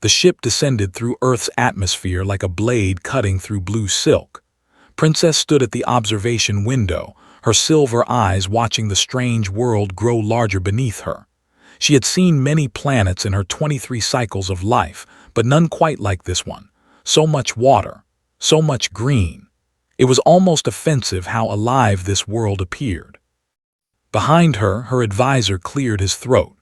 The ship descended through Earth's atmosphere like a blade cutting through blue silk. Princess stood at the observation window, her silver eyes watching the strange world grow larger beneath her. She had seen many planets in her 23 cycles of life, but none quite like this one. So much water, so much green. It was almost offensive how alive this world appeared. Behind her, her advisor cleared his throat.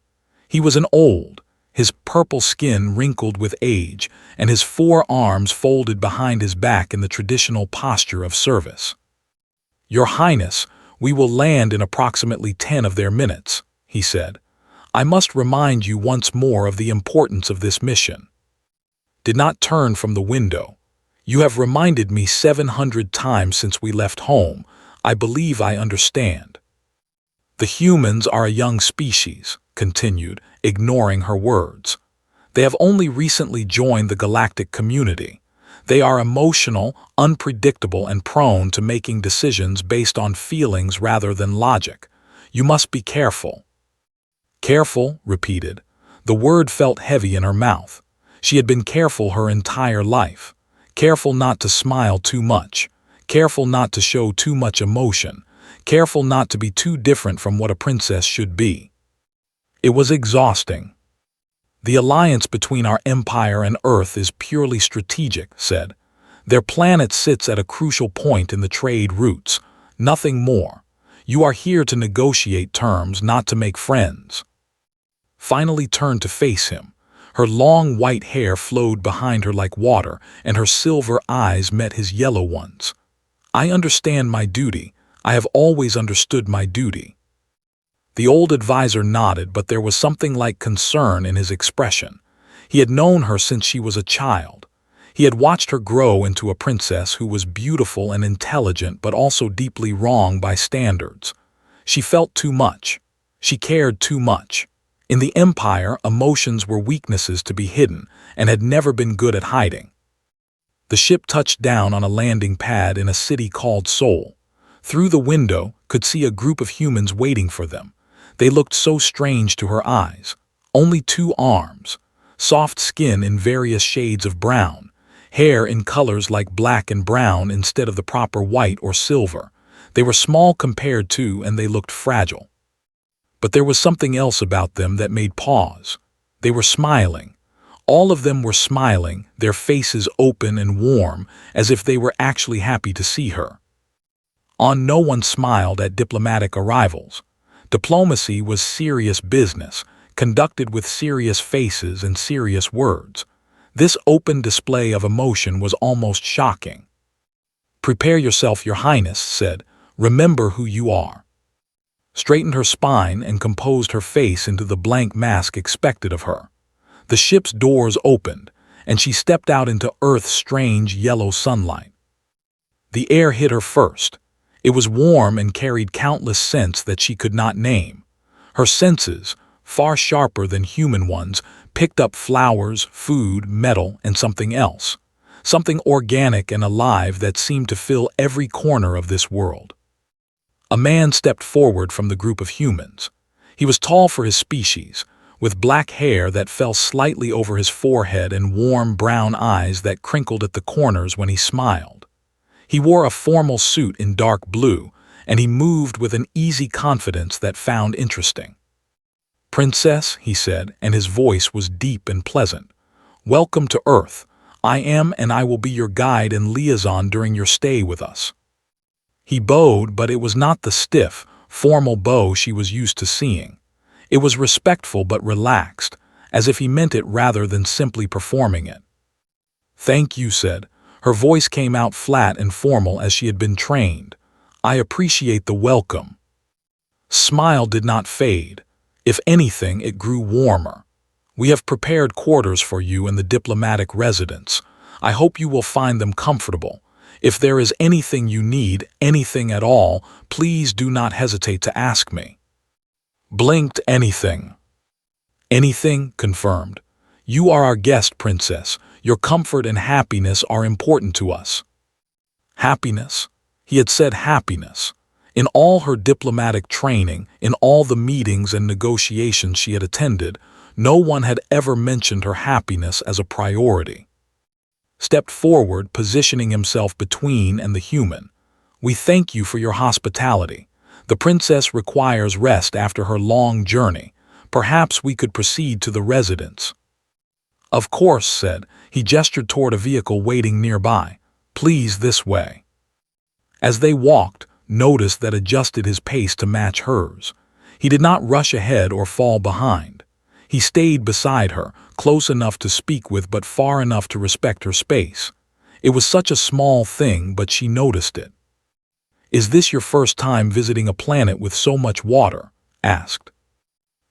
He was old, his purple skin wrinkled with age, and his 4 arms folded behind his back in the traditional posture of service. "Your Highness, we will land in approximately 10 of their minutes," he said. "I must remind you once more of the importance of this mission." Did not turn from the window. "You have reminded me 700 times since we left home. I believe I understand." "The humans are a young species," continued, ignoring her words. "They have only recently joined the galactic community. They are emotional, unpredictable, and prone to making decisions based on feelings rather than logic. You must be careful." "Careful," repeated. The word felt heavy in her mouth. She had been careful her entire life. Careful not to smile too much. Careful not to show too much emotion. Careful not to be too different from what a princess should be. It was exhausting. "The alliance between our empire and Earth is purely strategic," said. "Their planet sits at a crucial point in the trade routes. Nothing more. You are here to negotiate terms, not to make friends." Finally turned to face him. Her long white hair flowed behind her like water, and her silver eyes met his yellow ones. "I understand my duty. I have always understood my duty." The old advisor nodded, but there was something like concern in his expression. He had known her since she was a child. He had watched her grow into a princess who was beautiful and intelligent but also deeply wrong by standards. She felt too much. She cared too much. In the Empire, emotions were weaknesses to be hidden and had never been good at hiding. The ship touched down on a landing pad in a city called Seoul. Through the window, could see a group of humans waiting for them. They looked so strange to her eyes. Only 2 arms, soft skin in various shades of brown, hair in colors like black and brown instead of the proper white or silver. They were small compared to, and they looked fragile. But there was something else about them that made pause. They were smiling. All of them were smiling, their faces open and warm, as if they were actually happy to see her. No one smiled at diplomatic arrivals. Diplomacy was serious business, conducted with serious faces and serious words. This open display of emotion was almost shocking. "Prepare yourself, Your Highness," said. "Remember who you are." Straightened her spine and composed her face into the blank mask expected of her. The ship's doors opened, and she stepped out into Earth's strange yellow sunlight. The air hit her first. It was warm and carried countless scents that she could not name. Her senses, far sharper than human ones, picked up flowers, food, metal, and something else. Something organic and alive that seemed to fill every corner of this world. A man stepped forward from the group of humans. He was tall for his species, with black hair that fell slightly over his forehead and warm brown eyes that crinkled at the corners when he smiled. He wore a formal suit in dark blue, and he moved with an easy confidence that found interesting. "Princess," he said, and his voice was deep and pleasant. "Welcome to Earth. I am and I will be your guide and liaison during your stay with us." He bowed, but it was not the stiff, formal bow she was used to seeing. It was respectful but relaxed, as if he meant it rather than simply performing it. "Thank you," said. Her voice came out flat and formal as she had been trained. "I appreciate the welcome." Smile did not fade. If anything, it grew warmer. "We have prepared quarters for you in the diplomatic residence. I hope you will find them comfortable. If there is anything you need, anything at all, please do not hesitate to ask me." Blinked. "Anything." "Anything," confirmed. "You are our guest, Princess. Your comfort and happiness are important to us." Happiness? He had said happiness. In all her diplomatic training, in all the meetings and negotiations she had attended, No one had ever mentioned her happiness as a priority. Stepped forward, positioning himself between and the human. "We thank you for your hospitality. The princess requires rest after her long journey. Perhaps we could proceed to the residence." "Of course," said. He gestured toward a vehicle waiting nearby. "Please, this way." As they walked, noticed that adjusted his pace to match hers. He did not rush ahead or fall behind. He stayed beside her, close enough to speak with but far enough to respect her space. It was such a small thing, but she noticed it. "Is this your first time visiting a planet with so much water?" asked.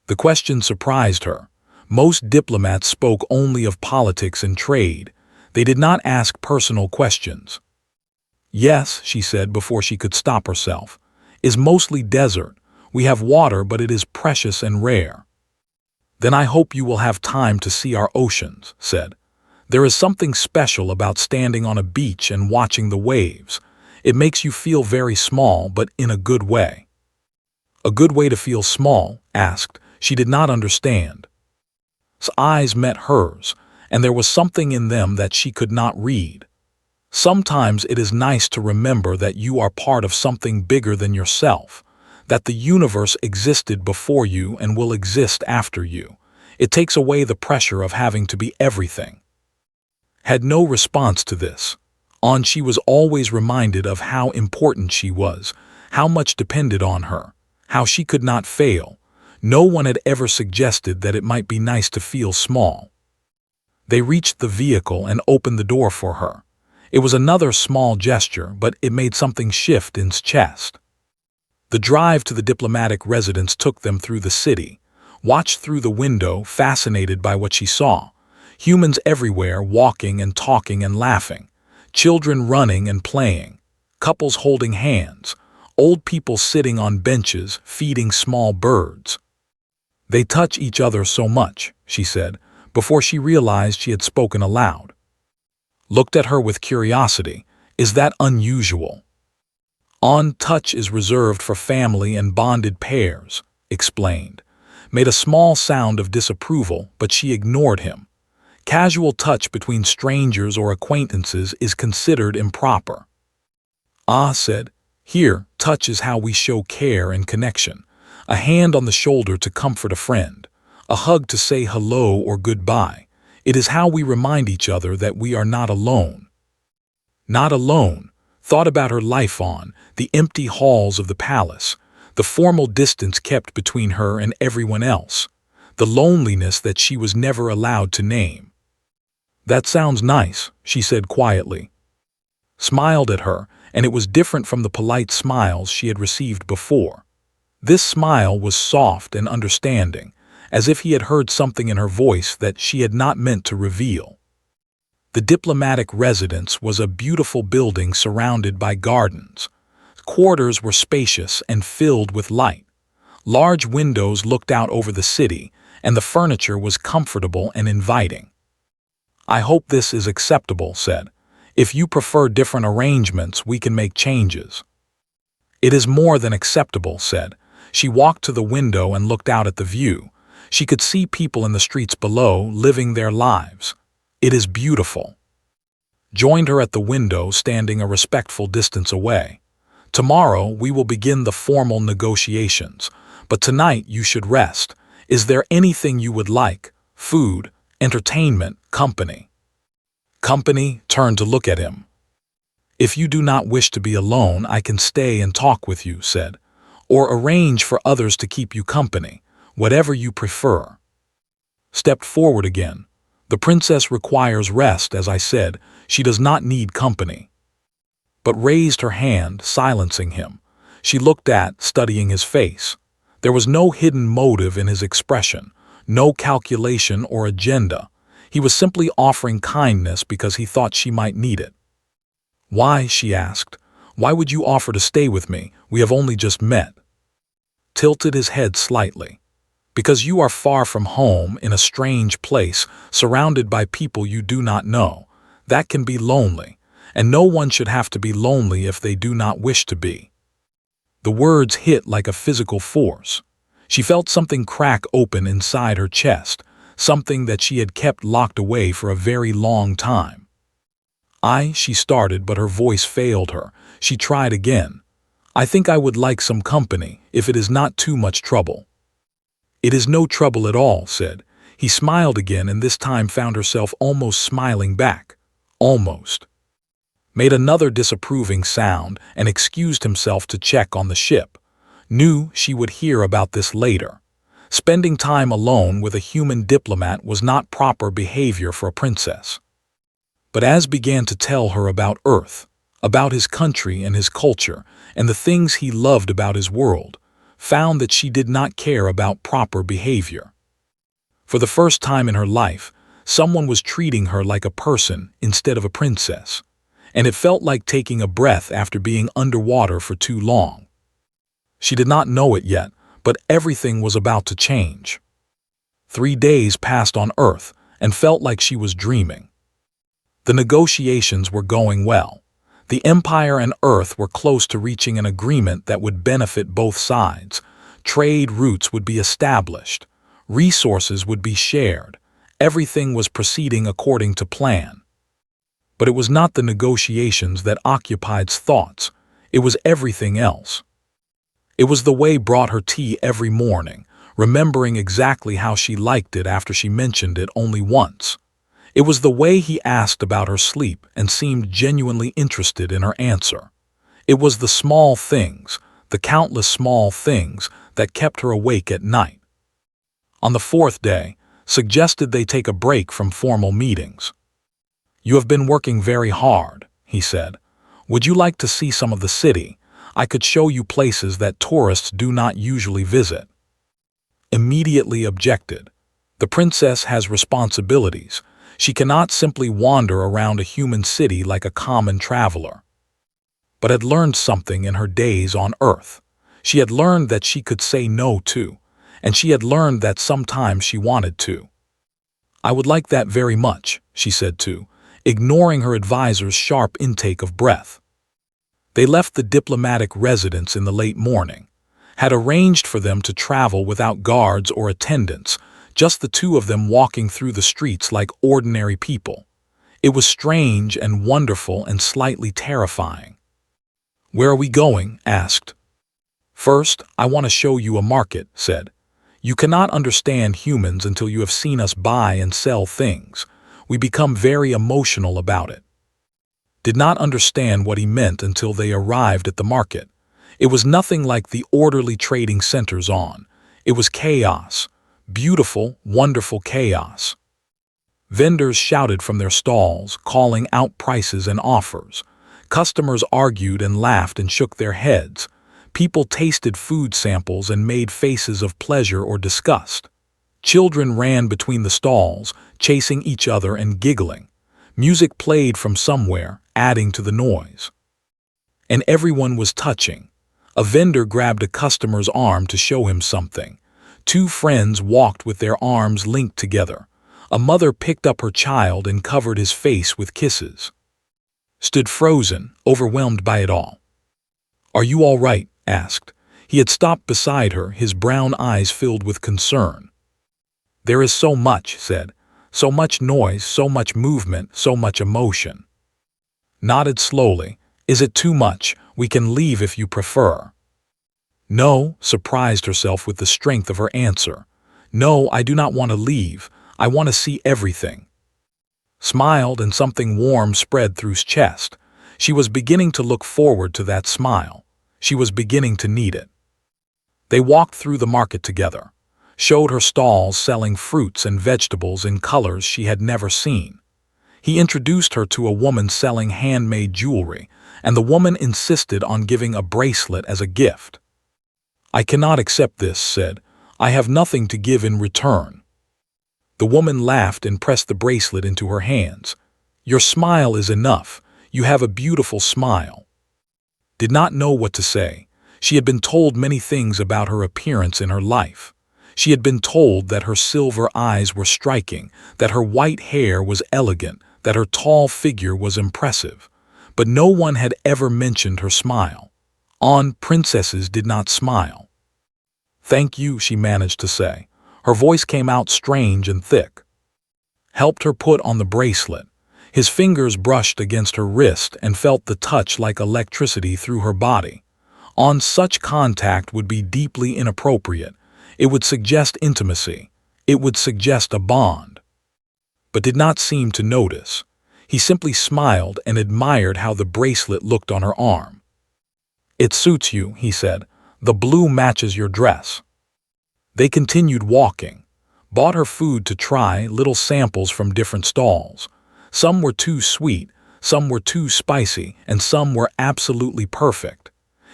The question surprised her. Most diplomats spoke only of politics and trade. They did not ask personal questions. "Yes," she said before she could stop herself. "Is mostly desert. We have water, but it is precious and rare." "Then I hope you will have time to see our oceans," said. "There is something special about standing on a beach and watching the waves. It makes you feel very small, but in a good way." "A good way to feel small?" asked. She did not understand. His eyes met hers, and there was something in them that she could not read. Sometimes it is nice to remember that you are part of something bigger than yourself, that the universe existed before you and will exist after you. It takes away the pressure of having to be everything. Had no response to this. She was always reminded of how important she was, how much depended on her, how she could not fail. No one had ever suggested that it might be nice to feel small. They reached the vehicle and opened the door for her. It was another small gesture, but it made something shift in his chest. The drive to the diplomatic residence took them through the city. Watched through the window, fascinated by what she saw. Humans everywhere, walking and talking and laughing. Children running and playing. Couples holding hands. Old people sitting on benches, feeding small birds. "They touch each other so much," she said, before she realized she had spoken aloud. Looked at her with curiosity. "Is that unusual?" "Touch is reserved for family and bonded pairs," explained. Made a small sound of disapproval, but she ignored him. Casual touch between strangers or acquaintances is considered improper. Said. "Here, touch is how we show care and connection. A hand on the shoulder to comfort a friend. A hug to say hello or goodbye. It is how we remind each other that we are not alone." Not alone. Thought about her life the empty halls of the palace, the formal distance kept between her and everyone else, the loneliness that she was never allowed to name. "That sounds nice," she said quietly. Smiled at her, and it was different from the polite smiles she had received before. This smile was soft and understanding, as if he had heard something in her voice that she had not meant to reveal. The diplomatic residence was a beautiful building surrounded by gardens. Quarters were spacious and filled with light. Large windows looked out over the city, and the furniture was comfortable and inviting. "I hope this is acceptable," said. "If you prefer different arrangements, we can make changes." "It is more than acceptable," said. She walked to the window and looked out at the view. She could see people in the streets below, living their lives. "It is beautiful." Joined her at the window, standing a respectful distance away. "Tomorrow we will begin the formal negotiations, but tonight you should rest. Is there anything you would like? Food, entertainment, company?" Company turned to look at him. "If you do not wish to be alone, I can stay and talk with you," said. "Or arrange for others to keep you company, whatever you prefer." Stepped forward again. "The princess requires rest, as I said. She does not need company." But raised her hand, silencing him. She looked studying his face. There was no hidden motive in his expression, no calculation or agenda. He was simply offering kindness because he thought she might need it. "Why?" she asked. "Why would you offer to stay with me? We have only just met." Tilted his head slightly. "Because you are far from home, in a strange place, surrounded by people you do not know. That can be lonely, and no one should have to be lonely if they do not wish to be." The words hit like a physical force. She felt something crack open inside her chest, something that she had kept locked away for a very long time. She started, but her voice failed her. She tried again. I think I would like some company, if it is not too much trouble. It is no trouble at all, said. He smiled again and this time found herself almost smiling back. Almost. Made another disapproving sound and excused himself to check on the ship. Knew she would hear about this later. Spending time alone with a human diplomat was not proper behavior for a princess. But Az began to tell her about Earth, about his country and his culture, and the things he loved about his world, found that she did not care about proper behavior. For the first time in her life, someone was treating her like a person instead of a princess, and it felt like taking a breath after being underwater for too long. She did not know it yet, but everything was about to change. 3 days passed on Earth and felt like she was dreaming. The negotiations were going well. The Empire and Earth were close to reaching an agreement that would benefit both sides. Trade routes would be established. Resources would be shared. Everything was proceeding according to plan. But it was not the negotiations that occupied thoughts. It was everything else. It was the way brought her tea every morning, remembering exactly how she liked it after she mentioned it only once. It was the way he asked about her sleep and seemed genuinely interested in her answer. It was the small things, the countless small things, that kept her awake at night. On the 4th day, suggested they take a break from formal meetings. You have been working very hard, he said. Would you like to see some of the city? I could show you places that tourists do not usually visit. Immediately objected. The princess has responsibilities. She cannot simply wander around a human city like a common traveler. But had learned something in her days on Earth. She had learned that she could say no to, and she had learned that sometimes she wanted to. I would like that very much, she said too, ignoring her advisor's sharp intake of breath. They left the diplomatic residence in the late morning, had arranged for them to travel without guards or attendants, just the two of them walking through the streets like ordinary people. It was strange and wonderful and slightly terrifying. Where are we going? Asked. First, I want to show you a market, said. You cannot understand humans until you have seen us buy and sell things. We become very emotional about it. Did not understand what he meant until they arrived at the market. It was nothing like the orderly trading centers on. It was chaos. Beautiful, wonderful chaos. Vendors shouted from their stalls, calling out prices and offers. Customers argued and laughed and shook their heads. People tasted food samples and made faces of pleasure or disgust. Children ran between the stalls, chasing each other and giggling. Music played from somewhere, adding to the noise. And everyone was touching. A vendor grabbed a customer's arm to show him something. 2 friends walked with their arms linked together. A mother picked up her child and covered his face with kisses. Stood frozen, overwhelmed by it all. Are you all right? Asked. He had stopped beside her, his brown eyes filled with concern. There is so much, said. So much noise, so much movement, so much emotion. Nodded slowly. Is it too much? We can leave if you prefer. No, surprised herself with the strength of her answer. No, I do not want to leave. I want to see everything. Smiled and something warm spread through his chest. She was beginning to look forward to that smile. She was beginning to need it. They walked through the market together, showed her stalls selling fruits and vegetables in colors she had never seen. He introduced her to a woman selling handmade jewelry, and the woman insisted on giving a bracelet as a gift. I cannot accept this, said. I have nothing to give in return. The woman laughed and pressed the bracelet into her hands. Your smile is enough. You have a beautiful smile. Did not know what to say. She had been told many things about her appearance in her life. She had been told that her silver eyes were striking, that her white hair was elegant, that her tall figure was impressive. But no one had ever mentioned her smile. Princesses did not smile. Thank you, she managed to say. Her voice came out strange and thick. Helped her put on the bracelet. His fingers brushed against her wrist and felt the touch like electricity through her body. On such contact would be deeply inappropriate. It would suggest intimacy. It would suggest a bond. But did not seem to notice. He simply smiled and admired how the bracelet looked on her arm. "It suits you," he said. "The blue matches your dress." They continued walking. Bought her food to try, little samples from different stalls. Some were too sweet, some were too spicy, and some were absolutely perfect.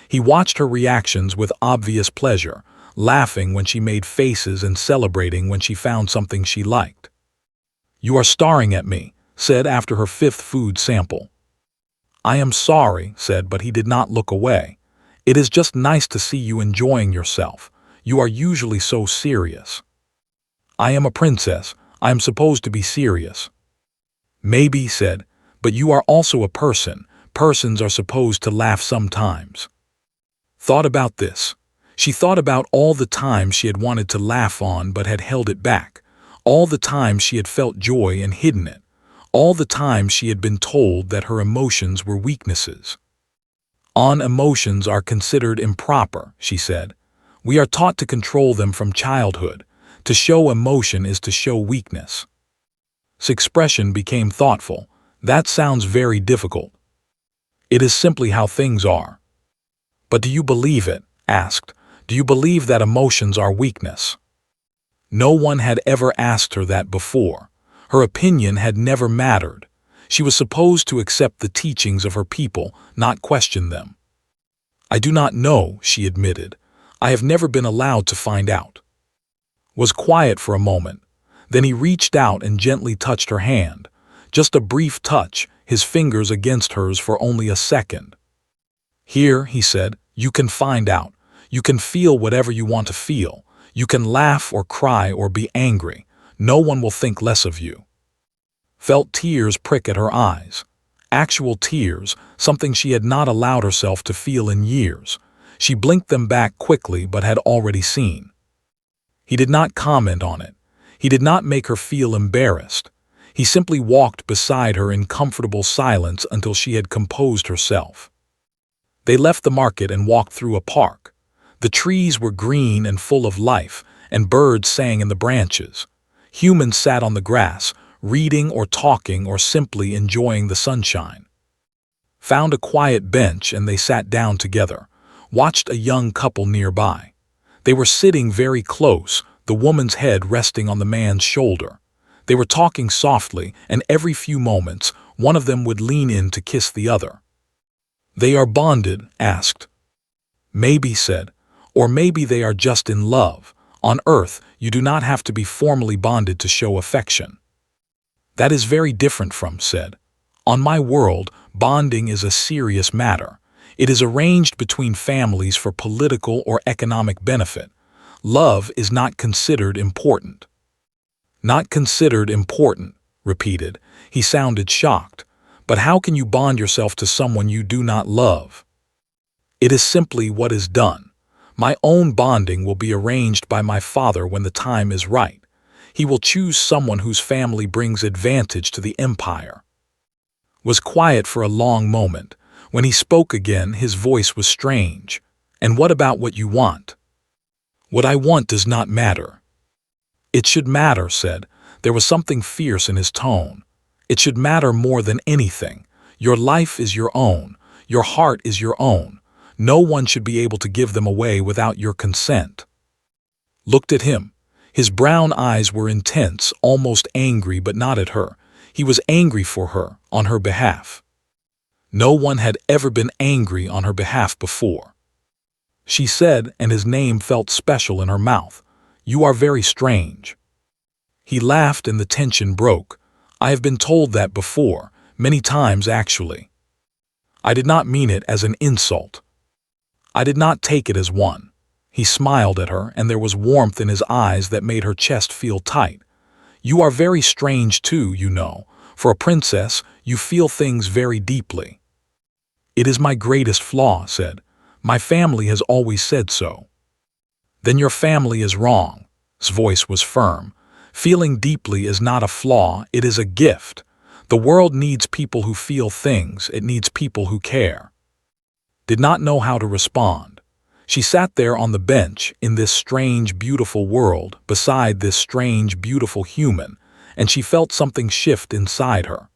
He watched her reactions with obvious pleasure, laughing when she made faces and celebrating when she found something she liked. "You are staring at me," said after her fifth food sample. "I am sorry," said, but he did not look away. "It is just nice to see you enjoying yourself. You are usually so serious." "I am a princess. I am supposed to be serious." "Maybe," said, "but you are also a person. Persons are supposed to laugh sometimes." Thought about this. She thought about all the times she had wanted to laugh on but had held it back, all the times she had felt joy and hidden it, all the times she had been told that her emotions were weaknesses. "Emotions are considered improper," she said. "We are taught to control them from childhood. To show emotion is to show weakness." His expression became thoughtful. "That sounds very difficult." "It is simply how things are." "But do you believe it?" asked. "Do you believe that emotions are weakness?" No one had ever asked her that before. Her opinion had never mattered. She was supposed to accept the teachings of her people, not question them. "I do not know," she admitted. "I have never been allowed to find out." Was quiet for a moment. Then he reached out and gently touched her hand. Just a brief touch, his fingers against hers for only a second. "Here," he said, "you can find out. You can feel whatever you want to feel. You can laugh or cry or be angry. No one will think less of you." Felt tears prick at her eyes. Actual tears, something she had not allowed herself to feel in years. She blinked them back quickly but had already seen. He did not comment on it. He did not make her feel embarrassed. He simply walked beside her in comfortable silence until she had composed herself. They left the market and walked through a park. The trees were green and full of life, and birds sang in the branches. Humans sat on the grass, reading or talking or simply enjoying the sunshine. Found a quiet bench and they sat down together, watched a young couple nearby. They were sitting very close, the woman's head resting on the man's shoulder. They were talking softly, and every few moments, one of them would lean in to kiss the other. "They are bonded?" asked. "Maybe," said. "Or maybe they are just in love. On Earth, you do not have to be formally bonded to show affection." "That is very different from," said. "On my world, bonding is a serious matter. It is arranged between families for political or economic benefit. Love is not considered important." "Not considered important," repeated. He sounded shocked. "But how can you bond yourself to someone you do not love?" "It is simply what is done. My own bonding will be arranged by my father when the time is right. He will choose someone whose family brings advantage to the empire." Was quiet for a long moment. When he spoke again, his voice was strange. "And what about what you want?" "What I want does not matter." "It should matter," said. There was something fierce in his tone. "It should matter more than anything. Your life is your own. Your heart is your own. No one should be able to give them away without your consent." Looked at him. His brown eyes were intense, almost angry, but not at her. He was angry for her, on her behalf. No one had ever been angry on her behalf before. She said, and his name felt special in her mouth, "You are very strange." He laughed and the tension broke. "I have been told that before, many times actually." I did not mean it as an insult. I did not take it as one. He smiled at her, and there was warmth in his eyes that made her chest feel tight. "You are very strange too, you know. For a princess, you feel things very deeply." "It is my greatest flaw," said. "My family has always said so." "Then your family is wrong," voice was firm. Feeling deeply is not a flaw, it is a gift. The world needs people who feel things, it needs people who care. Did not know how to respond. She sat there on the bench in this strange, beautiful world, beside this strange, beautiful human, and she felt something shift inside her.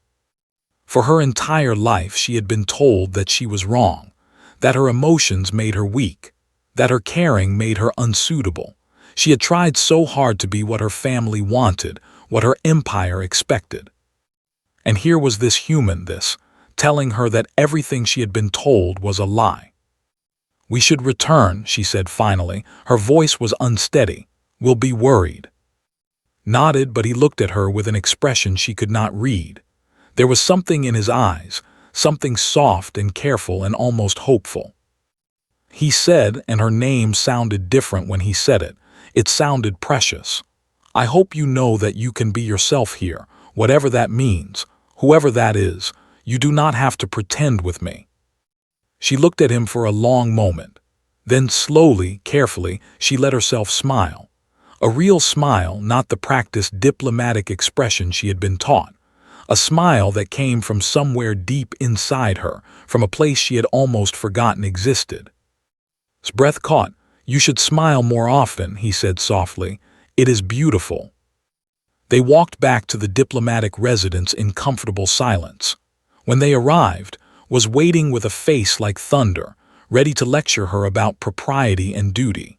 For her entire life she had been told that she was wrong, that her emotions made her weak, that her caring made her unsuitable. She had tried so hard to be what her family wanted, what her empire expected. And here was this human, telling her that everything she had been told was a lie. "We should return," she said finally. Her voice was unsteady. "We'll be worried." Nodded, but he looked at her with an expression she could not read. There was something in his eyes, something soft and careful and almost hopeful. He said, and her name sounded different when he said it. It sounded precious. "I hope you know that you can be yourself here, whatever that means, whoever that is. You do not have to pretend with me." She looked at him for a long moment. Then slowly, carefully, she let herself smile. A real smile, not the practiced diplomatic expression she had been taught. A smile that came from somewhere deep inside her, from a place she had almost forgotten existed. His breath caught. "You should smile more often," he said softly. "It is beautiful." They walked back to the diplomatic residence in comfortable silence. When they arrived, was waiting with a face like thunder, ready to lecture her about propriety and duty.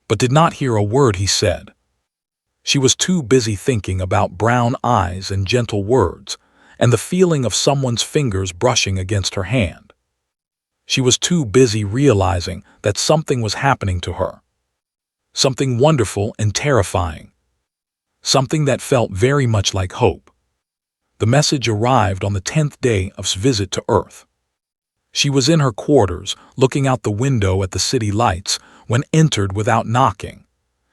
But did not hear a word he said. She was too busy thinking about brown eyes and gentle words, and the feeling of someone's fingers brushing against her hand. She was too busy realizing that something was happening to her. Something wonderful and terrifying. Something that felt very much like hope. The message arrived on the 10th day of his visit to Earth. She was in her quarters, looking out the window at the city lights, when entered without knocking.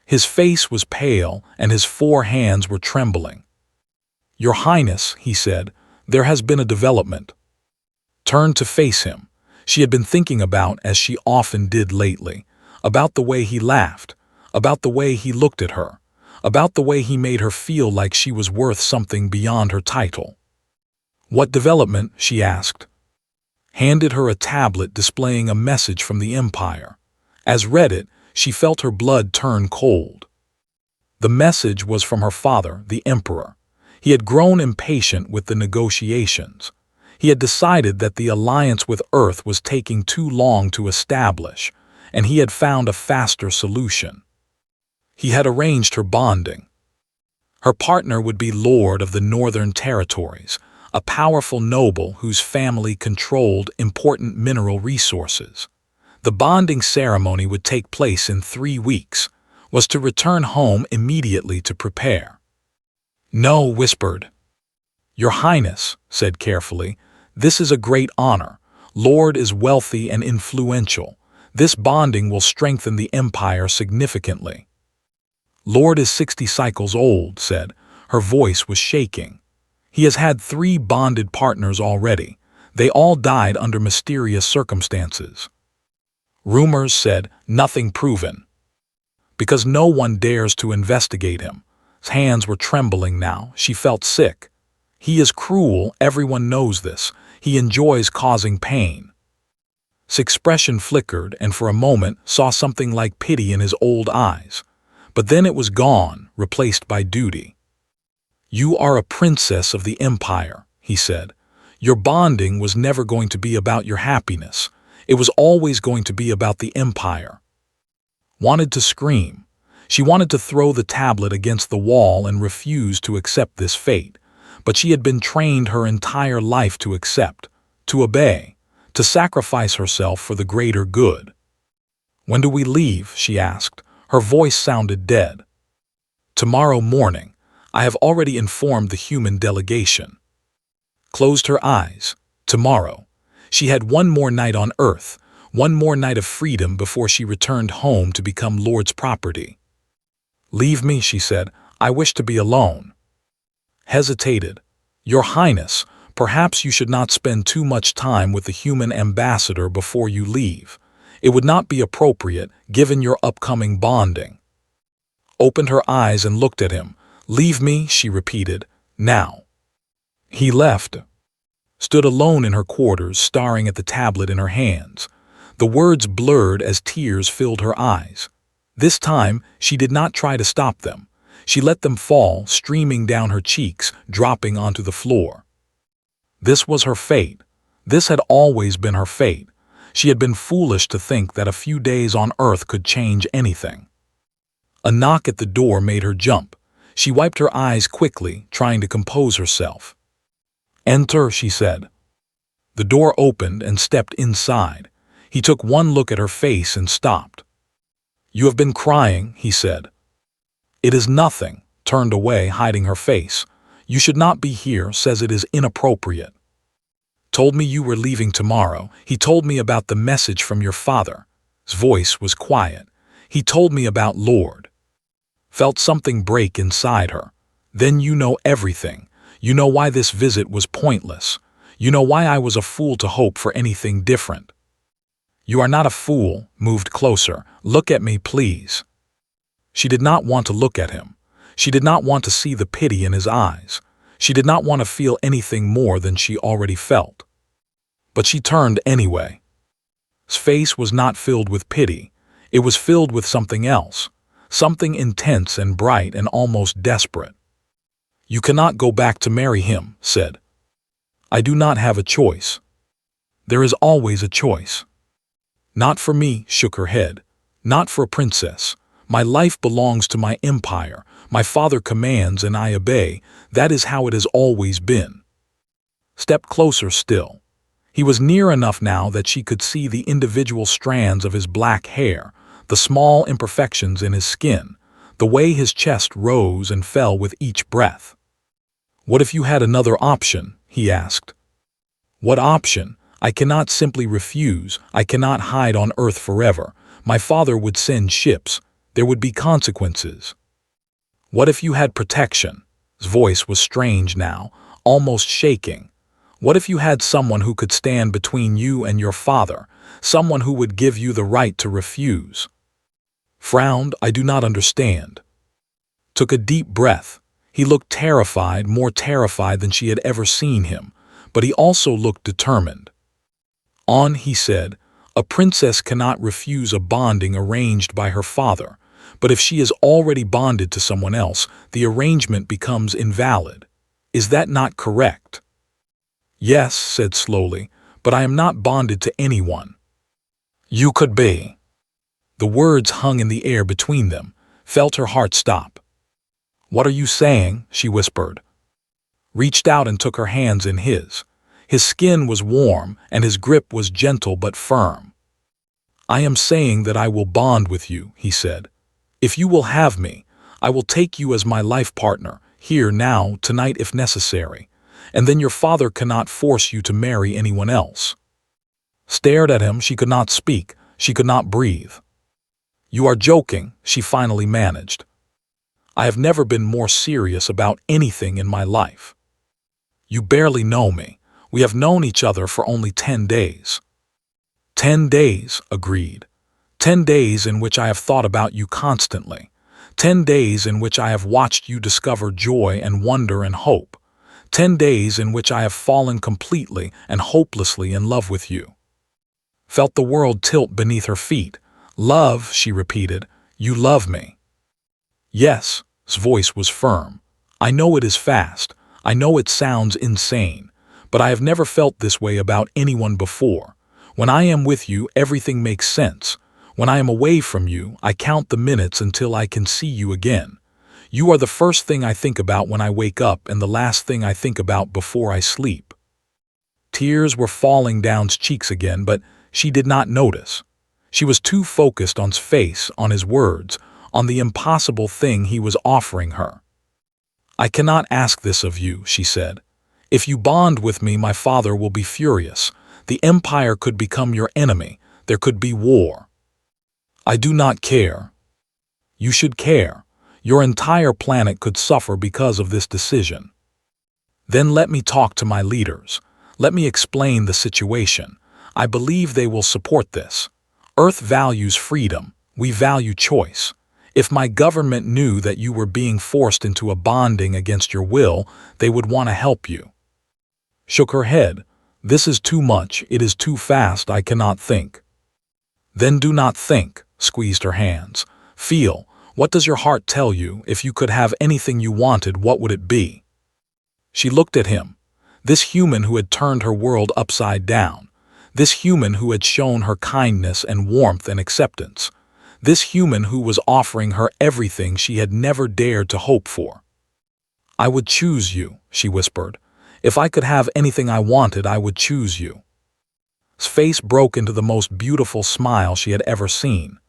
His face was pale, and his 4 hands were trembling. "Your Highness," he said, "there has been a development." Turned to face him. She had been thinking about, as she often did lately, about the way he laughed, about the way he looked at her, about the way he made her feel like she was worth something beyond her title. "What development?" she asked. Handed her a tablet displaying a message from the Empire. As read it, she felt her blood turn cold. The message was from her father, the Emperor. He had grown impatient with the negotiations. He had decided that the alliance with Earth was taking too long to establish, and he had found a faster solution. He had arranged her bonding. Her partner would be Lord of the Northern Territories, a powerful noble whose family controlled important mineral resources. The bonding ceremony would take place in 3 weeks, was to return home immediately to prepare. "No," whispered. "Your Highness," said carefully, "this is a great honor. Lord is wealthy and influential. This bonding will strengthen the Empire significantly." "Lord is 60 cycles old," said. Her voice was shaking. "He has had 3 bonded partners already. They all died under mysterious circumstances." Rumors said, nothing proven. Because no one dares to investigate him. His hands were trembling now. She felt sick. He is cruel, everyone knows this. He enjoys causing pain. His expression flickered, and for a moment saw something like pity in his old eyes. But then it was gone, replaced by duty. "You are a princess of the Empire," he said. "Your bonding was never going to be about your happiness. It was always going to be about the Empire." Wanted to scream. She wanted to throw the tablet against the wall and refuse to accept this fate. But she had been trained her entire life to accept, to obey, to sacrifice herself for the greater good. "When do we leave?" she asked. Her voice sounded dead. "Tomorrow morning. I have already informed the human delegation." Closed her eyes. Tomorrow. She had one more night on Earth, one more night of freedom before she returned home to become Lord's property. "Leave me," she said. "I wish to be alone." Hesitated. "Your Highness, perhaps you should not spend too much time with the human ambassador before you leave. It would not be appropriate, given your upcoming bonding." opened her eyes and looked at him. "Leave me," she repeated. "Now." He left, stood alone in her quarters, staring at the tablet in her hands. The words blurred as tears filled her eyes. This time, she did not try to stop them. She let them fall, streaming down her cheeks, dropping onto the floor. This was her fate. This had always been her fate. She had been foolish to think that a few days on Earth could change anything. A knock at the door made her jump. She wiped her eyes quickly, trying to compose herself. "Enter," she said. The door opened and stepped inside. He took one look at her face and stopped. "You have been crying," he said. "It is nothing," turned away, hiding her face. "You should not be here, says it is inappropriate. Told me you were leaving tomorrow. He told me about the message from your father." His voice was quiet. "He told me about Lord." Felt something break inside her. "Then you know everything. You know why this visit was pointless. You know why I was a fool to hope for anything different." "You are not a fool," moved closer. "Look at me, please." She did not want to look at him. She did not want to see the pity in his eyes. She did not want to feel anything more than she already felt. But she turned anyway. His face was not filled with pity. It was filled with something else, something intense and bright and almost desperate. "You cannot go back to marry him," said. "I do not have a choice." "There is always a choice." "Not for me," shook her head. "Not for a princess. My life belongs to my empire. My father commands and I obey. That is how it has always been." Step closer still. He was near enough now that she could see the individual strands of his black hair, the small imperfections in his skin, the way his chest rose and fell with each breath. "What if you had another option?" he asked. "What option? I cannot simply refuse. I cannot hide on Earth forever. My father would send ships. There would be consequences." "What if you had protection?" His voice was strange now, almost shaking. "What if you had someone who could stand between you and your father, someone who would give you the right to refuse?" Frowned. "I do not understand." Took a deep breath. He looked terrified, more terrified than she had ever seen him, but he also looked determined. "On," he said, "a princess cannot refuse a bonding arranged by her father, but if she is already bonded to someone else, the arrangement becomes invalid. Is that not correct?" "Yes," said slowly, "but I am not bonded to anyone." "You could be." The words hung in the air between them, felt her heart stop. "What are you saying?" she whispered. Reached out and took her hands in his. His skin was warm and his grip was gentle but firm. "I am saying that I will bond with you," he said. "If you will have me, I will take you as my life partner, here, now, tonight if necessary, and then your father cannot force you to marry anyone else." Stared at him. She could not speak. She could not breathe. "You are joking," she finally managed. "I have never been more serious about anything in my life. You barely know me. We have known each other for only 10 days. 10 days, agreed. 10 days in which I have thought about you constantly. 10 days in which I have watched you discover joy and wonder and hope. 10 days in which I have fallen completely and hopelessly in love with you." Felt the world tilt beneath her feet. "Love," she repeated. "You love me." "Yes," his voice was firm. "I know it is fast. I know it sounds insane. But I have never felt this way about anyone before. When I am with you, everything makes sense. When I am away from you, I count the minutes until I can see you again. You are the first thing I think about when I wake up and the last thing I think about before I sleep." Tears were falling down his cheeks again, but she did not notice. She was too focused on his face, on his words, on the impossible thing he was offering her. "I cannot ask this of you," she said. "If you bond with me, my father will be furious. The empire could become your enemy. There could be war." "I do not care." "You should care. Your entire planet could suffer because of this decision." "Then let me talk to my leaders. Let me explain the situation. I believe they will support this. Earth values freedom. We value choice. If my government knew that you were being forced into a bonding against your will, they would want to help you. Shook her head. This is too much, it is too fast, I cannot think. Then do not think, squeezed her hands. Feel, what does your heart tell you? If you could have anything you wanted, what would it be? She looked at him. This human who had turned her world upside down. This human who had shown her kindness and warmth and acceptance. This human who was offering her everything she had never dared to hope for. I would choose you, she whispered. If I could have anything I wanted, I would choose you. His face broke into the most beautiful smile she had ever seen.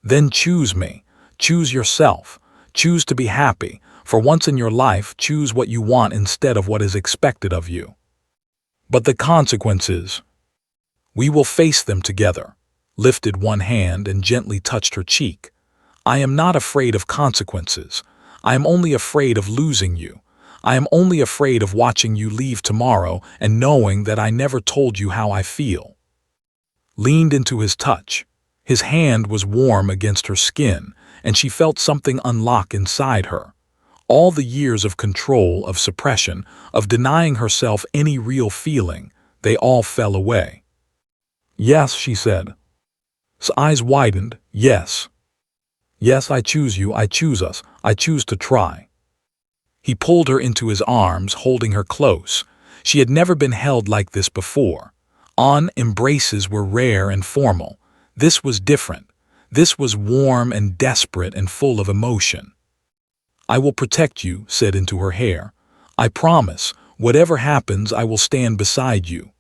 Then choose me. Choose yourself. Choose to be happy. For once in your life, choose what you want instead of what is expected of you. But the consequences, we will face them together. Lifted one hand and gently touched her cheek. I am not afraid of consequences. I am only afraid of losing you. I am only afraid of watching you leave tomorrow and knowing that I never told you how I feel. Leaned into his touch. His hand was warm against her skin, and she felt something unlock inside her. All the years of control, of suppression, of denying herself any real feeling, they all fell away. Yes, she said. His eyes widened. Yes. Yes, I choose you, I choose us, I choose to try. He pulled her into his arms, holding her close. She had never been held like this before. Embraces were rare and formal. This was different. This was warm and desperate and full of emotion. I will protect you, said into her hair. I promise, whatever happens, I will stand beside you.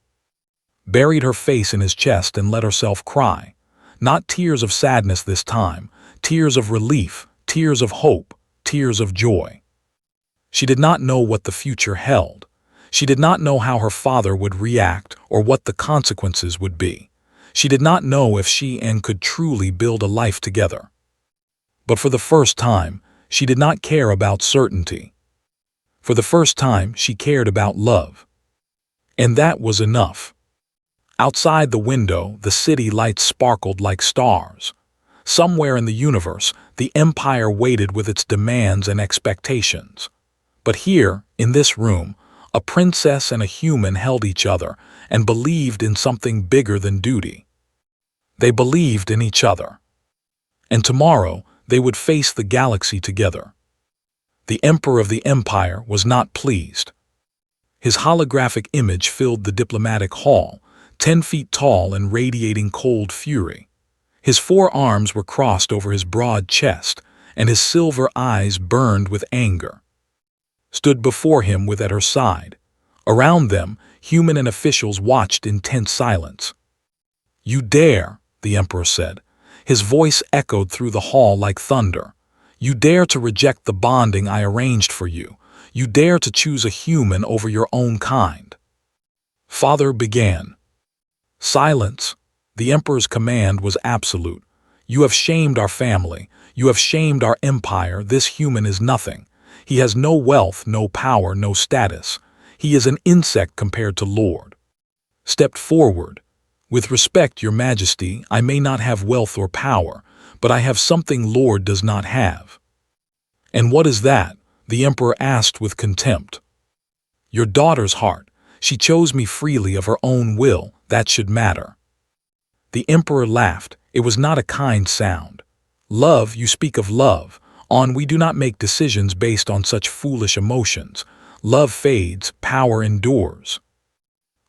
Buried her face in his chest and let herself cry. Not tears of sadness this time, tears of relief, tears of hope, tears of joy. She did not know what the future held. She did not know how her father would react or what the consequences would be. She did not know if she and could truly build a life together. But for the first time, she did not care about certainty. For the first time, she cared about love. And that was enough. Outside the window, the city lights sparkled like stars. Somewhere in the universe, the Empire waited with its demands and expectations. But here, in this room, a princess and a human held each other and believed in something bigger than duty. They believed in each other. And tomorrow, they would face the galaxy together. The Emperor of the Empire was not pleased. His holographic image filled the diplomatic hall, 10 feet tall and radiating cold fury. His 4 arms were crossed over his broad chest, and his silver eyes burned with anger. Stood before him with at her side. Around them, human and officials watched in tense silence. You dare, the Emperor said. His voice echoed through the hall like thunder. You dare to reject the bonding I arranged for you. You dare to choose a human over your own kind. Father began. Silence. The Emperor's command was absolute. You have shamed our family. You have shamed our empire. This human is nothing. He has no wealth, no power, no status. He is an insect compared to Lord. Stepped forward. With respect, Your Majesty, I may not have wealth or power, but I have something Lord does not have. And what is that? The Emperor asked with contempt. Your daughter's heart. She chose me freely of her own will. That should matter. The Emperor laughed. It was not a kind sound. Love, you speak of love. We do not make decisions based on such foolish emotions. Love fades, power endures.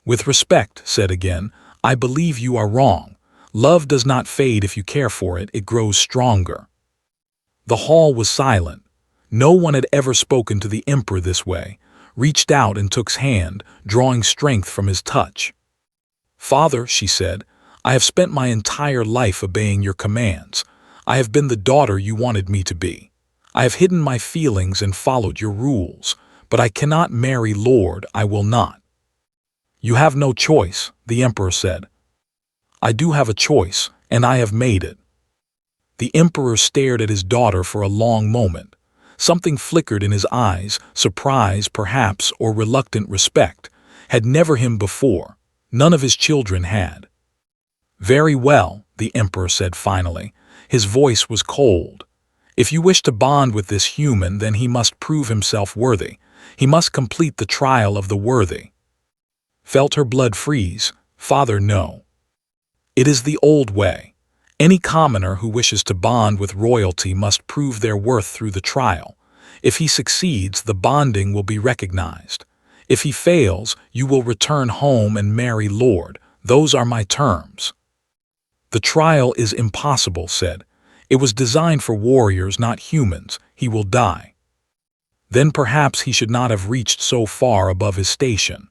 With respect, said again, I believe you are wrong. Love does not fade if you care for it, it grows stronger. The hall was silent. No one had ever spoken to the Emperor this way, reached out and took his hand, drawing strength from his touch. Father, she said, I have spent my entire life obeying your commands. I have been the daughter you wanted me to be. I have hidden my feelings and followed your rules, but I cannot marry Lord, I will not. You have no choice, the Emperor said. I do have a choice, and I have made it. The Emperor stared at his daughter for a long moment. Something flickered in his eyes, surprise perhaps, or reluctant respect. Had never him before. None of his children had. Very well, the Emperor said finally. His voice was cold. If you wish to bond with this human, then he must prove himself worthy. He must complete the trial of the worthy. Felt her blood freeze. Father, no. It is the old way. Any commoner who wishes to bond with royalty must prove their worth through the trial. If he succeeds, the bonding will be recognized. If he fails, you will return home and marry Lord. Those are my terms. The trial is impossible, said. It was designed for warriors, not humans. He will die. Then perhaps he should not have reached so far above his station.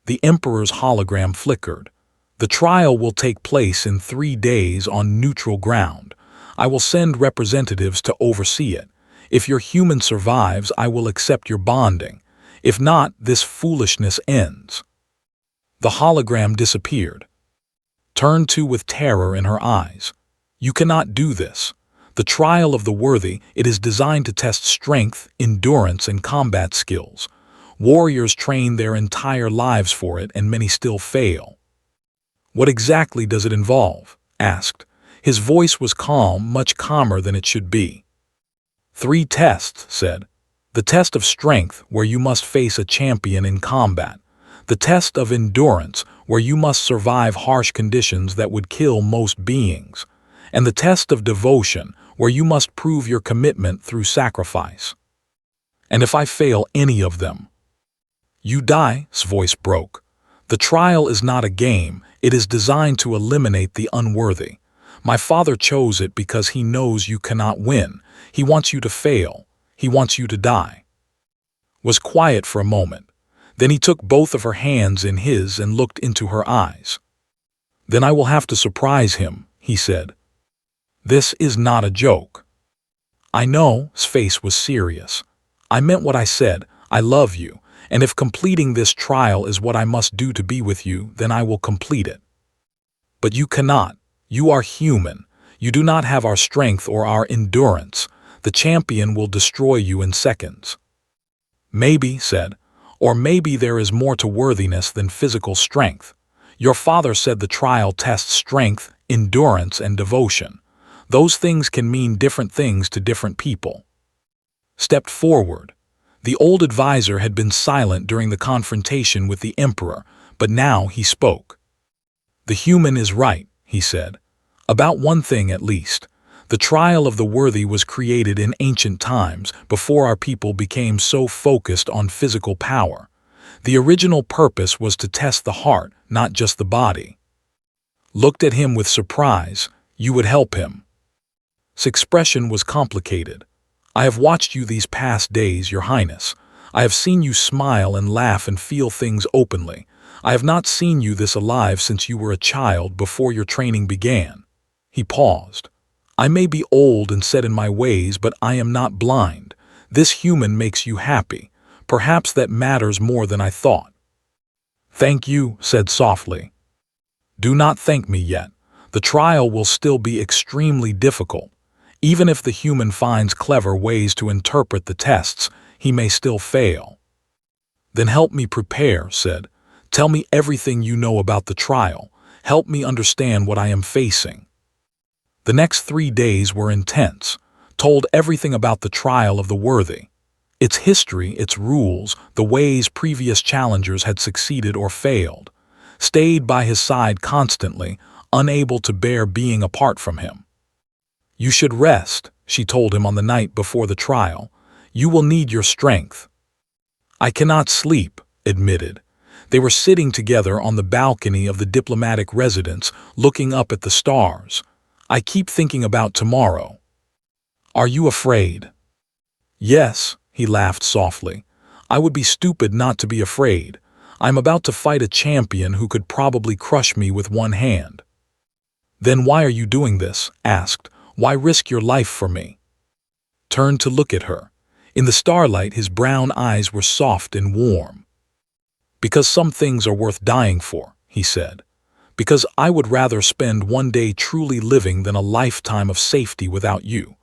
The Emperor's hologram flickered. The trial will take place in 3 days on neutral ground. I will send representatives to oversee it. If your human survives, I will accept your bonding. If not, this foolishness ends. The hologram disappeared. Turned to with terror in her eyes. You cannot do this. The trial of the worthy, it is designed to test strength, endurance, and combat skills. Warriors train their entire lives for it, and many still fail. What exactly does it involve? Asked. His voice was calm, much calmer than it should be. 3 tests, said. The test of strength, where you must face a champion in combat. The test of endurance, where you must survive harsh conditions that would kill most beings. And the test of devotion, where you must prove your commitment through sacrifice. And if I fail any of them? You die, his voice broke. The trial is not a game, it is designed to eliminate the unworthy. My father chose it because he knows you cannot win. He wants you to fail. He wants you to die. Was quiet for a moment. Then he took both of her hands in his and looked into her eyes. Then I will have to surprise him, he said. This is not a joke. I know, his face was serious. I meant what I said. I love you, and if completing this trial is what I must do to be with you, then I will complete it. But you cannot. You are human. You do not have our strength or our endurance. The champion will destroy you in seconds. Maybe, said, or maybe there is more to worthiness than physical strength. Your father said the trial tests strength, endurance, and devotion. Those things can mean different things to different people. Stepped forward. The old advisor had been silent during the confrontation with the Emperor, but now he spoke. The human is right, he said. About one thing at least. The trial of the worthy was created in ancient times, before our people became so focused on physical power. The original purpose was to test the heart, not just the body. Looked at him with surprise. You would help him. His expression was complicated. I have watched you these past days, Your Highness. I have seen you smile and laugh and feel things openly. I have not seen you this alive since you were a child, before your training began. He paused. I may be old and set in my ways, but I am not blind. This human makes you happy. Perhaps that matters more than I thought. Thank you, said softly. Do not thank me yet. The trial will still be extremely difficult. Even if the human finds clever ways to interpret the tests, he may still fail. Then help me prepare, said. Tell me everything you know about the trial. Help me understand what I am facing. The next 3 days were intense. Told everything about the trial of the worthy. Its history, its rules, the ways previous challengers had succeeded or failed. Stayed by his side constantly, unable to bear being apart from him. You should rest, she told him on the night before the trial. You will need your strength. I cannot sleep, admitted. They were sitting together on the balcony of the diplomatic residence, looking up at the stars. I keep thinking about tomorrow. Are you afraid? Yes, he laughed softly. I would be stupid not to be afraid. I'm about to fight a champion who could probably crush me with one hand. Then why are you doing this? Asked. Why risk your life for me? Turned to look at her. In the starlight, his brown eyes were soft and warm. Because some things are worth dying for, he said. Because I would rather spend one day truly living than a lifetime of safety without you.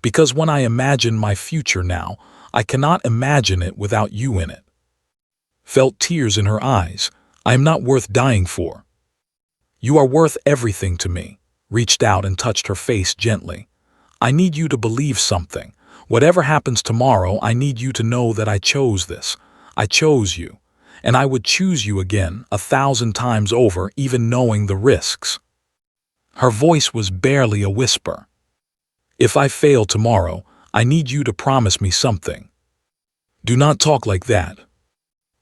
Because when I imagine my future now, I cannot imagine it without you in it. Felt tears in her eyes. I am not worth dying for. You are worth everything to me. Reached out and touched her face gently. I need you to believe something. Whatever happens tomorrow, I need you to know that I chose this. I chose you. And I would choose you again 1,000 times over, even knowing the risks." Her voice was barely a whisper. "If I fail tomorrow, I need you to promise me something." "Do not talk like that.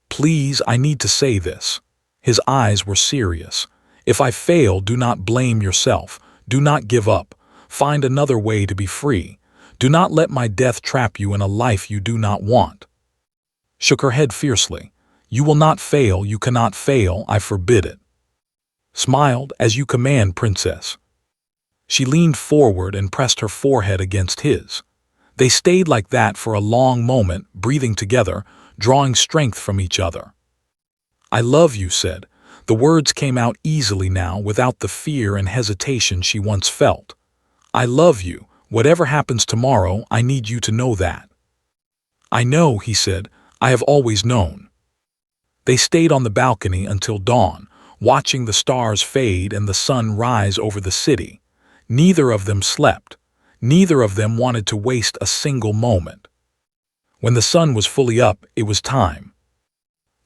Please, I need to say this." His eyes were serious. "If I fail, do not blame yourself. Do not give up. Find another way to be free. Do not let my death trap you in a life you do not want." Shook her head fiercely. "You will not fail. You cannot fail. I forbid it." Smiled. "As you command, princess." She leaned forward and pressed her forehead against his. They stayed like that for a long moment, breathing together, drawing strength from each other. "I love you," said. The words came out easily now, without the fear and hesitation she once felt. "I love you. Whatever happens tomorrow, I need you to know that." "I know," he said. "I have always known." They stayed on the balcony until dawn, watching the stars fade and the sun rise over the city. Neither of them slept. Neither of them wanted to waste a single moment. When the sun was fully up, it was time.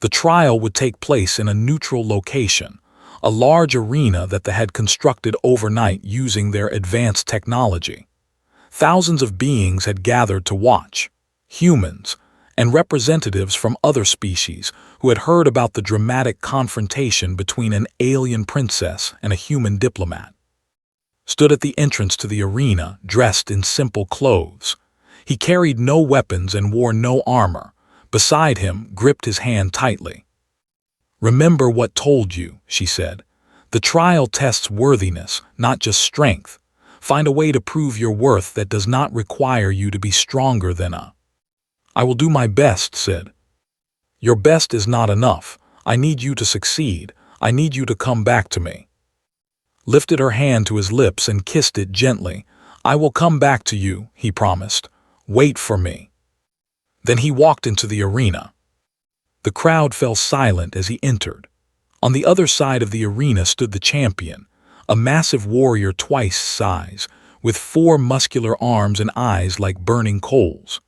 The trial would take place in a neutral location, a large arena that they had constructed overnight using their advanced technology. Thousands of beings had gathered to watch, humans, and representatives from other species who had heard about the dramatic confrontation between an alien princess and a human diplomat. Stood at the entrance to the arena, dressed in simple clothes. He carried no weapons and wore no armor. Beside him, gripped his hand tightly. "Remember what told you," she said. "The trial tests worthiness, not just strength. Find a way to prove your worth that does not require you to be stronger than a." "I will do my best," said. "Your best is not enough. I need you to succeed. I need you to come back to me." Lifted her hand to his lips and kissed it gently. "I will come back to you," he promised. "Wait for me." Then he walked into the arena. The crowd fell silent as he entered. On the other side of the arena stood the champion, a massive warrior twice his size, with 4 muscular arms and eyes like burning coals.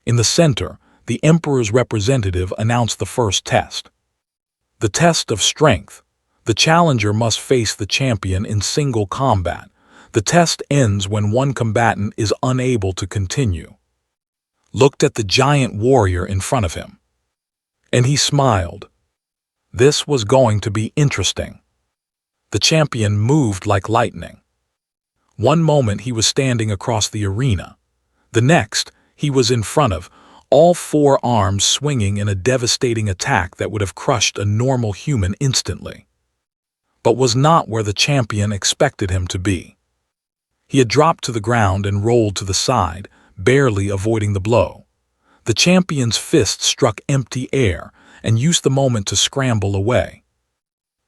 In the center, the Emperor's representative announced the first test. The test of strength. The challenger must face the champion in single combat. The test ends when one combatant is unable to continue. Looked at the giant warrior in front of him. And he smiled. This was going to be interesting. The champion moved like lightning. One moment he was standing across the arena. The next, he was in front of, all 4 arms swinging in a devastating attack that would have crushed a normal human instantly. But was not where the champion expected him to be. He had dropped to the ground and rolled to the side, barely avoiding the blow. The champion's fist struck empty air and used the moment to scramble away.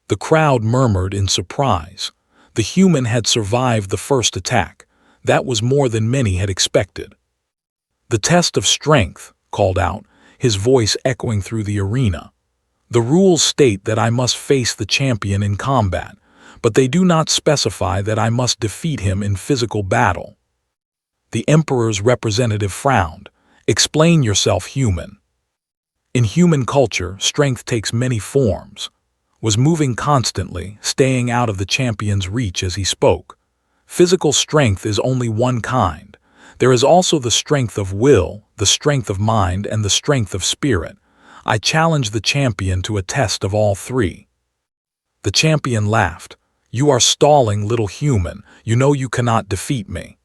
The crowd murmured in surprise. The human had survived the first attack. That was more than many had expected. "The test of strength," called out, his voice echoing through the arena. "The rules state that I must face the champion in combat, but they do not specify that I must defeat him in physical battle." The Emperor's representative frowned. "Explain yourself, human." In human culture, strength takes many forms. Was moving constantly, staying out of the champion's reach as he spoke. Physical strength is only one kind. There is also the strength of will, the strength of mind, and the strength of spirit. I challenge the champion to a test of all 3. The champion laughed. "You are stalling, little human. You know you cannot defeat me."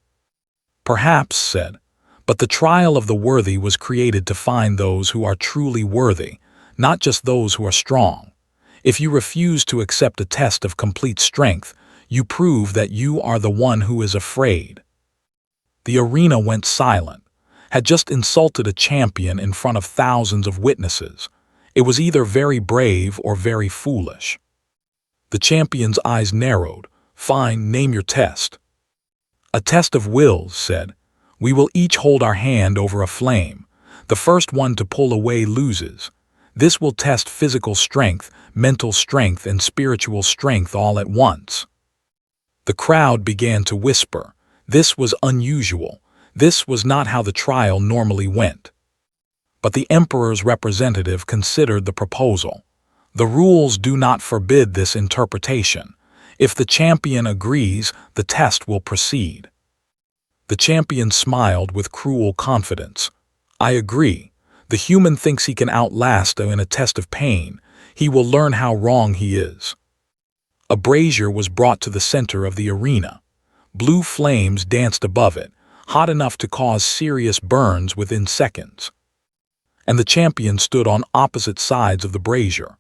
"Perhaps," said, "but the trial of the worthy was created to find those who are truly worthy, not just those who are strong. If you refuse to accept a test of complete strength, you prove that you are the one who is afraid." The arena went silent. Had just insulted a champion in front of thousands of witnesses. It was either very brave or very foolish. The champion's eyes narrowed. "Fine, name your test." "A test of wills," said. "We will each hold our hand over a flame. The first one to pull away loses. This will test physical strength, mental strength, and spiritual strength all at once." The crowd began to whisper. This was unusual. This was not how the trial normally went. But the Emperor's representative considered the proposal. The rules do not forbid this interpretation. If the champion agrees, the test will proceed. The champion smiled with cruel confidence. I agree. The human thinks he can outlast in a test of pain. He will learn how wrong he is. A brazier was brought to the center of the arena. Blue flames danced above it, hot enough to cause serious burns within seconds. And the champion stood on opposite sides of the brazier.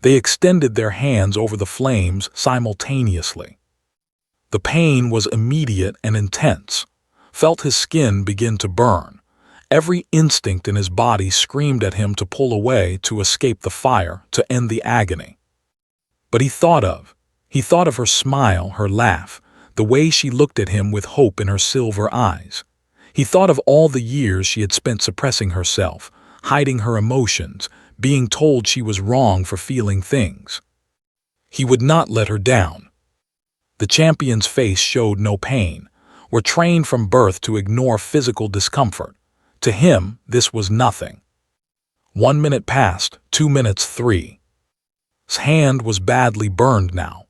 They extended their hands over the flames simultaneously. The pain was immediate and intense. Felt his skin begin to burn. Every instinct in his body screamed at him to pull away, to escape the fire, to end the agony. But he thought of her smile, her laugh, the way she looked at him with hope in her silver eyes. He thought of all the years she had spent suppressing herself, hiding her emotions, being told she was wrong for feeling things. He would not let her down. The champion's face showed no pain. We're trained from birth to ignore physical discomfort. To him, this was nothing. 1 minute passed, 2 minutes, 3. His hand was badly burned now.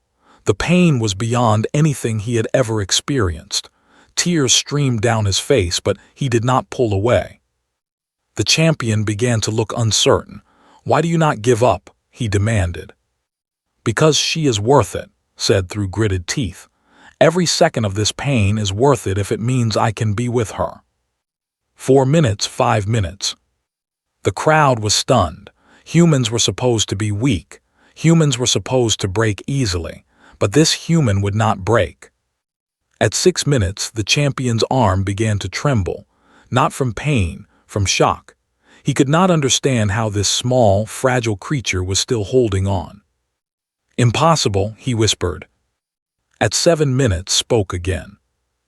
The pain was beyond anything he had ever experienced. Tears streamed down his face, but he did not pull away. The champion began to look uncertain. Why do you not give up? He demanded. Because she is worth it, said through gritted teeth. Every second of this pain is worth it if it means I can be with her. 4 minutes, 5 minutes. The crowd was stunned. Humans were supposed to be weak. Humans were supposed to break easily. But this human would not break. At 6 minutes, the champion's arm began to tremble. Not from pain, from shock. He could not understand how this small, fragile creature was still holding on. Impossible, he whispered. At 7 minutes, spoke again.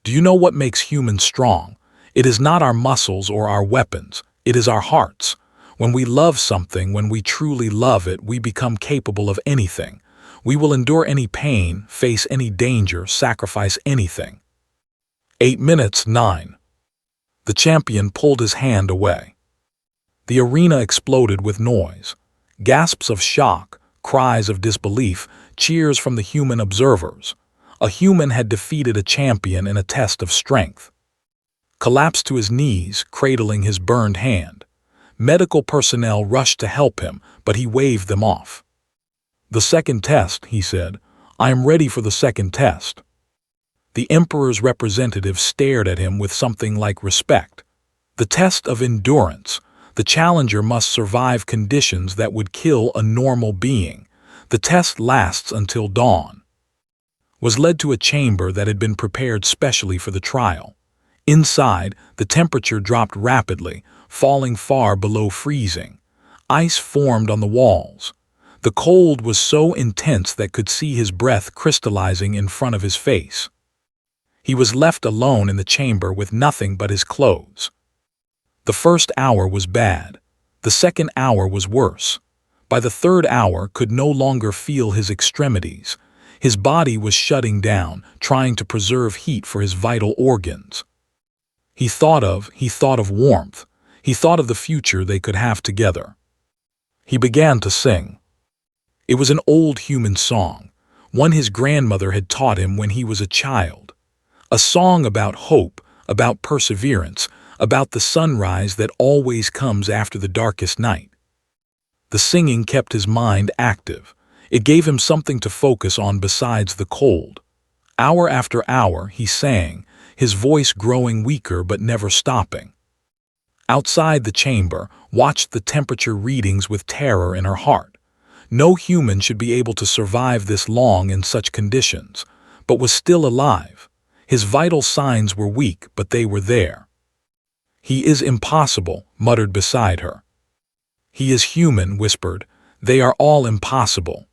Do you know what makes humans strong? It is not our muscles or our weapons. It is our hearts. When we love something, when we truly love it, we become capable of anything. We will endure any pain, face any danger, sacrifice anything. 8 minutes, 9. The champion pulled his hand away. The arena exploded with noise. Gasps of shock, cries of disbelief, cheers from the human observers. A human had defeated a champion in a test of strength. Collapsed to his knees, cradling his burned hand. Medical personnel rushed to help him, but he waved them off. The second test, he said. I am ready for the second test. The Emperor's representative stared at him with something like respect. The test of endurance. The challenger must survive conditions that would kill a normal being. The test lasts until dawn. Was led to a chamber that had been prepared specially for the trial. Inside, the temperature dropped rapidly, falling far below freezing. Ice formed on the walls. The cold was so intense that could see his breath crystallizing in front of his face. He was left alone in the chamber with nothing but his clothes. The first hour was bad. The second hour was worse. By the third hour, could no longer feel his extremities. His body was shutting down, trying to preserve heat for his vital organs. He thought of warmth. He thought of the future they could have together. He began to sing. It was an old human song, one his grandmother had taught him when he was a child. A song about hope, about perseverance, about the sunrise that always comes after the darkest night. The singing kept his mind active. It gave him something to focus on besides the cold. Hour after hour, he sang, his voice growing weaker but never stopping. Outside the chamber, watched the temperature readings with terror in her heart. No human should be able to survive this long in such conditions, but was still alive. His vital signs were weak, but they were there. He is impossible, muttered beside her. He is human, whispered. They are all impossible.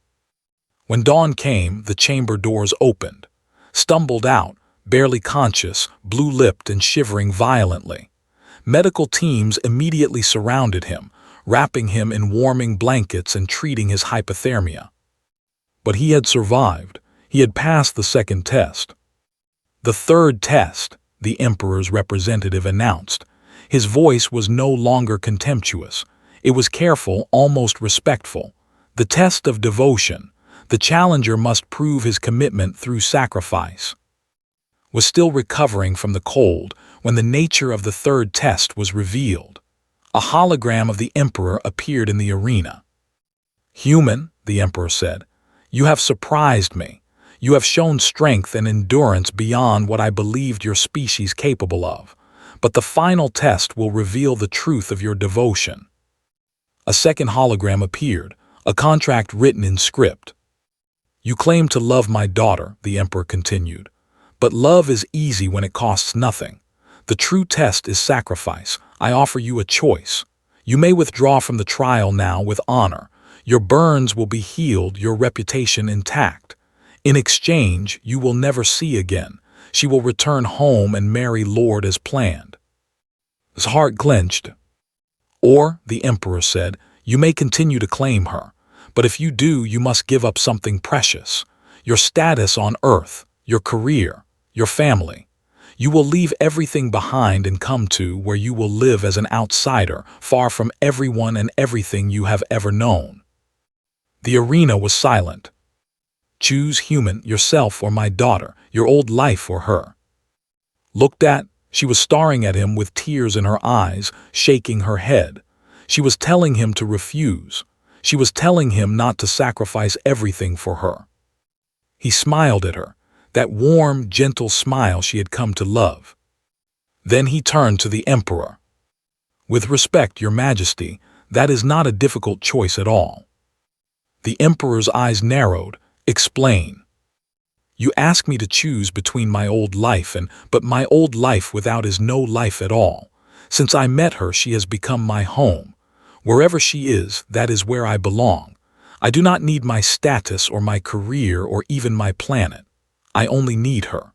When dawn came, the chamber doors opened. Stumbled out, barely conscious, blue-lipped and shivering violently. Medical teams immediately surrounded him, wrapping him in warming blankets and treating his hypothermia. But he had survived. He had passed the second test. The third test, the Emperor's representative announced. His voice was no longer contemptuous. It was careful, almost respectful. The test of devotion. The challenger must prove his commitment through sacrifice. Was still recovering from the cold when the nature of the third test was revealed. A hologram of the Emperor appeared in the arena. "Human," the Emperor said, "you have surprised me. You have shown strength and endurance beyond what I believed your species capable of. But the final test will reveal the truth of your devotion." A second hologram appeared, a contract written in script. "You claim to love my daughter," the Emperor continued. "But love is easy when it costs nothing. The true test is sacrifice. I offer you a choice. You may withdraw from the trial now with honor. Your burns will be healed, your reputation intact. In exchange, you will never see again. She will return home and marry Lord as planned." His heart clenched. "Or," the Emperor said, "you may continue to claim her. But if you do, you must give up something precious. Your status on Earth, your career, your family. You will leave everything behind and come to where you will live as an outsider, far from everyone and everything you have ever known." The arena was silent. "Choose, human, yourself or my daughter, your old life or her." Looked at, she was staring at him with tears in her eyes, shaking her head. She was telling him to refuse. She was telling him not to sacrifice everything for her. He smiled at her, that warm, gentle smile she had come to love. Then he turned to the Emperor. "With respect, Your Majesty, that is not a difficult choice at all." The Emperor's eyes narrowed. "Explain." "You ask me to choose between my old life but my old life without is no life at all. Since I met her, she has become my home. Wherever she is, that is where I belong. I do not need my status or my career or even my planet. I only need her."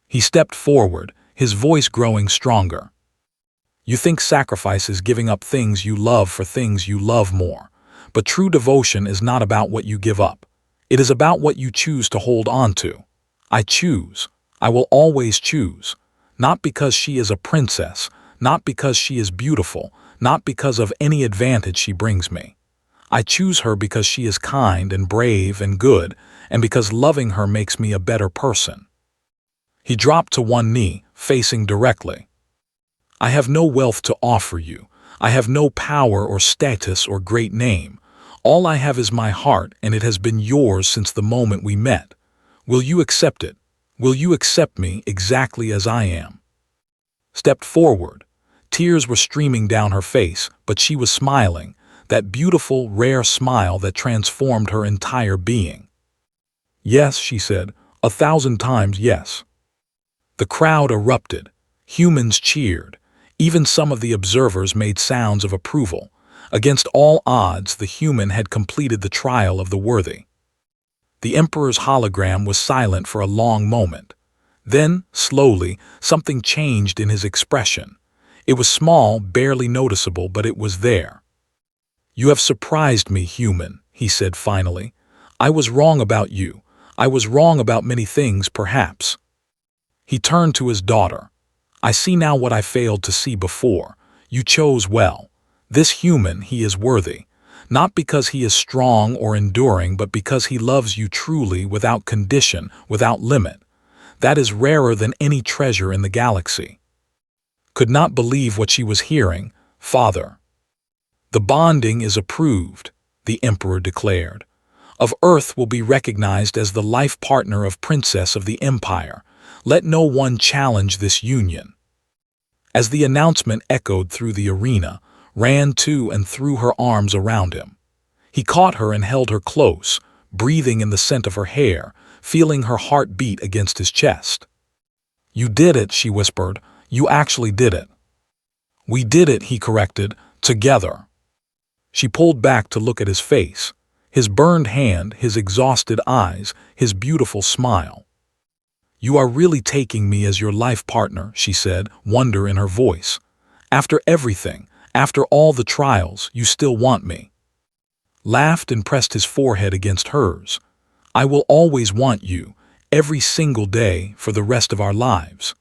He stepped forward, his voice growing stronger. "You think sacrifice is giving up things you love for things you love more. But true devotion is not about what you give up. It is about what you choose to hold on to. I choose. I will always choose. Not because she is a princess, not because she is beautiful, not because of any advantage she brings me. I choose her because she is kind and brave and good, and because loving her makes me a better person." He dropped to one knee, facing directly. "I have no wealth to offer you. I have no power or status or great name. All I have is my heart, and it has been yours since the moment we met. Will you accept it? Will you accept me exactly as I am?" Stepped forward. Tears were streaming down her face, but she was smiling, that beautiful, rare smile that transformed her entire being. "Yes," she said, "1,000 times yes." The crowd erupted. Humans cheered. Even some of the observers made sounds of approval. Against all odds, the human had completed the trial of the worthy. The Emperor's hologram was silent for a long moment. Then, slowly, something changed in his expression. It was small, barely noticeable, but it was there. "You have surprised me, human," he said finally. "I was wrong about you. I was wrong about many things, perhaps." He turned to his daughter. "I see now what I failed to see before. You chose well. This human, he is worthy. Not because he is strong or enduring, but because he loves you truly, without condition, without limit. That is rarer than any treasure in the galaxy." Could not believe what she was hearing. "Father." "The bonding is approved," the Emperor declared. "Of Earth will be recognized as the life partner of Princess of the Empire. Let no one challenge this union." As the announcement echoed through the arena, ran to and threw her arms around him. He caught her and held her close, breathing in the scent of her hair, feeling her heart beat against his chest. "You did it," she whispered. "You actually did it." "We did it," he corrected, "together." She pulled back to look at his face, his burned hand, his exhausted eyes, his beautiful smile. "You are really taking me as your life partner," she said, wonder in her voice. "After everything, after all the trials, you still want me." Laughed and pressed his forehead against hers. "I will always want you, every single day, for the rest of our lives."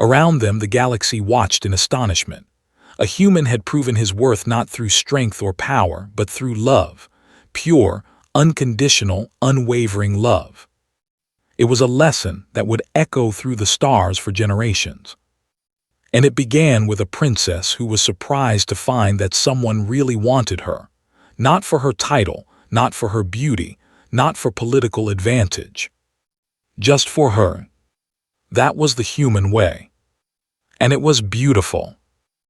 Around them, the galaxy watched in astonishment. A human had proven his worth not through strength or power, but through love. Pure, unconditional, unwavering love. It was a lesson that would echo through the stars for generations. And it began with a princess who was surprised to find that someone really wanted her. Not for her title, not for her beauty, not for political advantage. Just for her. That was the human way. And it was beautiful.